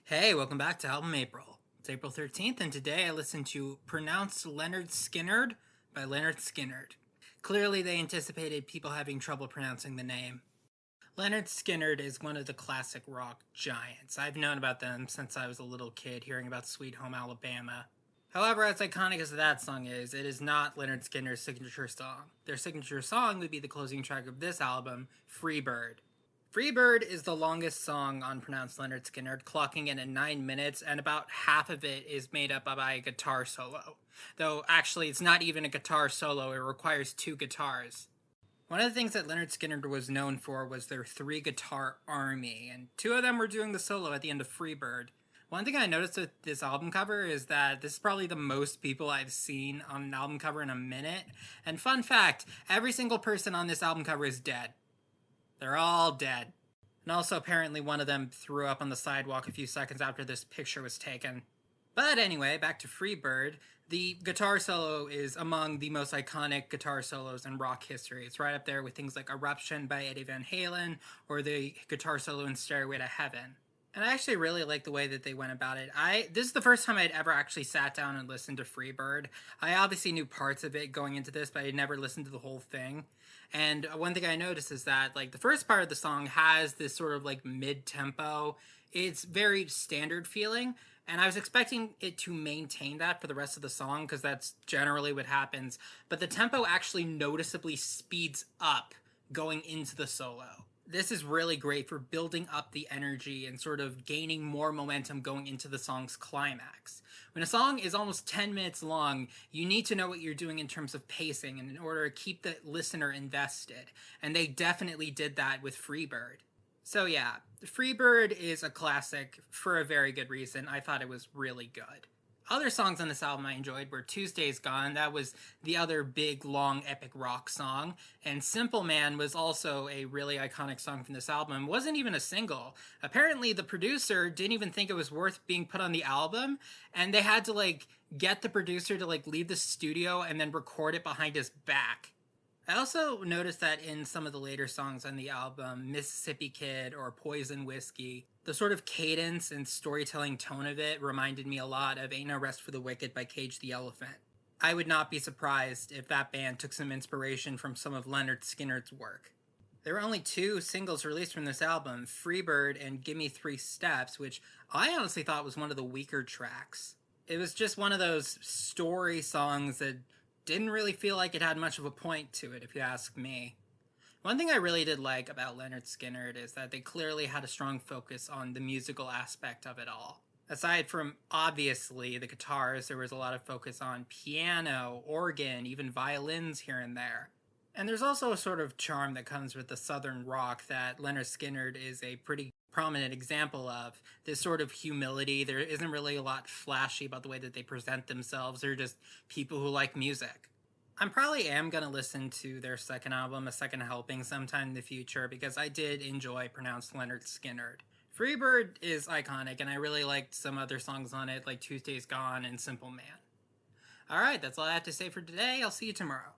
Hey, welcome back to Album April. It's April 13th, and today I listened to Pronounced Leonard Skinnerd by Leonard Skinnerd. Clearly, they anticipated people having trouble pronouncing the name. Leonard Skinnerd is one of the classic rock giants. I've known about them since I was a little kid, hearing about Sweet Home Alabama. However, as iconic as that song is, it is not Leonard Skinnerd's signature song. Their signature song would be the closing track of this album, Freebird. Freebird is the longest song on Pronounced Leonard Skinnerd, clocking in at 9 minutes, and about half of it is made up by a guitar solo. Though, actually, it's not even a guitar solo, it requires two guitars. One of the things that Leonard Skinnerd was known for was their three-guitar army, and two of them were doing the solo at the end of Freebird. One thing I noticed with this album cover is that this is probably the most people I've seen on an album cover in a minute, and fun fact, every single person on this album cover is dead. They're all dead. And also, apparently, one of them threw up on the sidewalk a few seconds after this picture was taken. But anyway, back to Freebird. The guitar solo is among the most iconic guitar solos in rock history. It's right up there with things like Eruption by Eddie Van Halen or the guitar solo in Stairway to Heaven. And I actually really like the way that they went about it. This is the first time I'd ever actually sat down and listened to Freebird. I obviously knew parts of it going into this, but I never listened to the whole thing. And one thing I noticed is that, the first part of the song has this sort of, mid-tempo. It's very standard feeling, and I was expecting it to maintain that for the rest of the song, because that's generally what happens. But the tempo actually noticeably speeds up going into the solo. This is really great for building up the energy and sort of gaining more momentum going into the song's climax. When a song is almost 10 minutes long, you need to know what you're doing in terms of pacing and in order to keep the listener invested. And they definitely did that with Freebird. So yeah, Freebird is a classic for a very good reason. I thought it was really good. Other songs on this album I enjoyed were Tuesday's Gone. That was the other big, long, epic rock song. And Simple Man was also a really iconic song from this album. It wasn't even a single. Apparently, the producer didn't even think it was worth being put on the album. And they had to, get the producer to, leave the studio and then record it behind his back. I also noticed that in some of the later songs on the album, Mississippi Kid or Poison Whiskey, the sort of cadence and storytelling tone of it reminded me a lot of Ain't No Rest for the Wicked by Cage the Elephant. I would not be surprised if that band took some inspiration from some of Leonard Skinnerd's work. There were only two singles released from this album, Freebird and Gimme 3 Steps, which I honestly thought was one of the weaker tracks. It was just one of those story songs that didn't really feel like it had much of a point to it, if you ask me. One thing I really did like about Leonard Skinnerd is that they clearly had a strong focus on the musical aspect of it all. Aside from, obviously, the guitars, there was a lot of focus on piano, organ, even violins here and there. And there's also a sort of charm that comes with the southern rock that Leonard Skinnerd is a pretty prominent example of. This sort of humility. There isn't really a lot flashy about the way that they present themselves. They're just people who like music. I probably am going to listen to their second album, A Second Helping, sometime in the future, because I did enjoy Pronounced Leonard Skinnerd. Freebird is iconic, and I really liked some other songs on it, like Tuesday's Gone and Simple Man. Alright, that's all I have to say for today. I'll see you tomorrow.